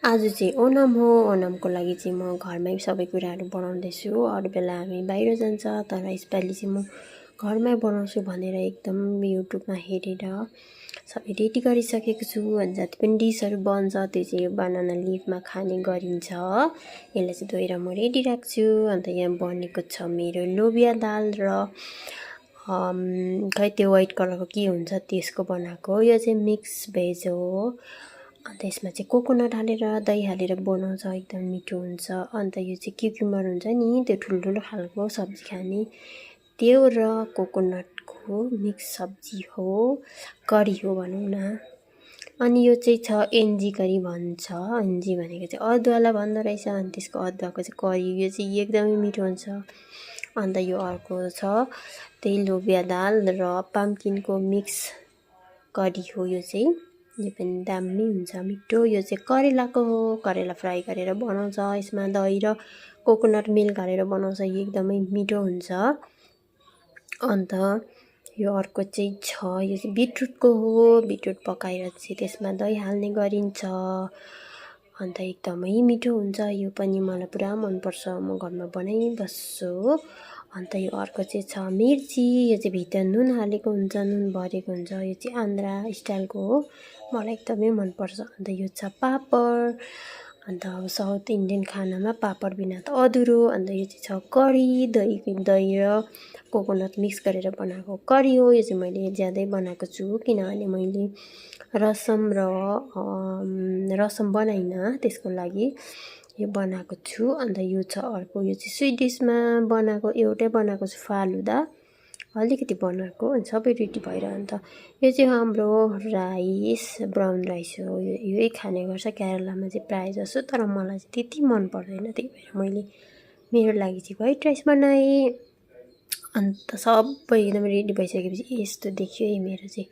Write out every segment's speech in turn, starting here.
आज चाहिँ ओणम हो। ओणमको लागि चाहिँ म घरमै सबै कुराहरू बनाउँदैछु। अरू बेला हामी बाहिर जान्छ, तर यसपालि चाहिँ म घरमै बनाउँछु भनेर एकदम युट्युबमा हेरेर सबै रेडी गरिसकेको छु। अनि जति पनि डिसहरू बन्छ त्यो चाहिँ बनाना लिफमा खाने गरिन्छ। यसलाई चाहिँ धोएर म रेडी राख्छु। अन्त यहाँ बनेको छ मेरो लोबिया दाल र खै त्यो व्हाइट कलरको के हुन्छ त्यसको बनाएको। यो चाहिँ मिक्स भेज हो। अन्त यसमा चाहिँ कोकोनट हालेर दही हालेर बनाउँछ, एकदम मिठो हुन्छ। अन्त यो चाहिँ क्युक्युम्बर हुन्छ नि, त्यो ठुल्ठुलो खालको सब्जी खाने त्यो र कोकोनटको मिक्स सब्जी हो, करी हो भनौँ न। अनि यो चाहिँ छ एन्जी करी भन्छ। एन्जी भनेको चाहिँ अदुवालाई भन्दो रहेछ। अनि त्यसको अदुवाको चाहिँ करी, यो चाहिँ एकदमै मिठो हुन्छ। अन्त यो अर्को छ त्यही लोबिया दाल र पम्किनको मिक्स करी हो। यो चाहिँ यो पनि दामी हुन्छ, मिठो। यो चाहिँ करेलाको हो, करेला फ्राई गरेर बनाउँछ। यसमा दही र कोकोनट मिल्क हालेर बनाउँछ, एकदमै मिठो हुन्छ। अन्त यो अर्को चाहिँ छ, यो चाहिँ बिटरुटको हो। बिटरुट पकाएर चाहिँ त्यसमा दही हाल्ने गरिन्छ। अन्त एकदमै मिठो हुन्छ। यो पनि मलाई पुरा मनपर्छ, म घरमा बनाइबस्छु। अन्त यो अर्को चाहिँ छ मिर्ची। यो चाहिँ भित्र नुन हालेको हुन्छ, नुन भरेको हुन्छ। यो चाहिँ आन्ध्रा स्टाइलको हो, मलाई एकदमै मनपर्छ। अन्त यो छ पापड। अन्त अब साउथ इन्डियन खानामा पापड बिना त अधुरो। अन्त यो चाहिँ छ करी, दही र कोकोनट मिक्स गरेर बनाएको करी हो। यो चाहिँ मैले ज्यादै बनाएको छु, किनभने मैले रसम बनाइनँ, त्यसको लागि यो बनाएको छु। अन्त यो छ अर्को, यो चाहिँ स्विट डिसमा बनाएको, एउटै बनाएको छु फालुदा, अलिकति बनाएको। अनि सबै रेडी भएर अन्त यो चाहिँ हाम्रो राइस, ब्राउन राइस हो। यही खाने गर्छ केरलामा चाहिँ प्रायः जसो, तर मलाई चाहिँ त्यति मन पर्दैन, त्यही भएर मैले मेरो लागि चाहिँ व्हाइट राइस बनाएँ। अन्त सबै एकदम रेडी भइसकेपछि यस्तो देखियो है मेरो चाहिँ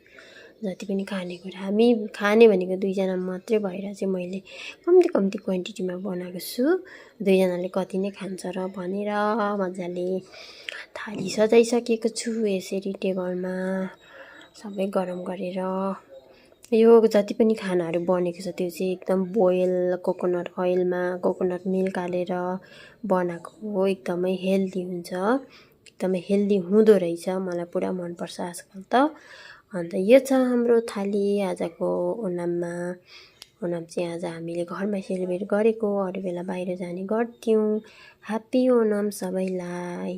जति पनि खानेकुरा। हामी खाने भनेको दुईजना मात्रै भएर चाहिँ मैले कम्ती क्वान्टिटीमा बनाएको छु, दुईजनाले कति नै खान्छ र भनेर मजाले थाली सजाइसकेको छु। यसरी टेबलमा सबै गरम गरेर यो जति पनि खानाहरू बनेको छ त्यो चाहिँ एकदम बोइल कोकोनट ओइलमा कोकोनट मिल्क हालेर बनाएको हो। एकदमै हेल्दी हुन्छ, एकदमै हेल्दी हुँदो रहेछ, मलाई पुरा मनपर्छ आजकल त। अन्त यो छ हाम्रो थाली आजको ओणममा। ओणम चाहिँ आज हामीले घरमा सेलिब्रेट गरेको, अरू बेला बाहिर जाने गर्थ्यौँ। ह्याप्पी ओणम सबैलाई।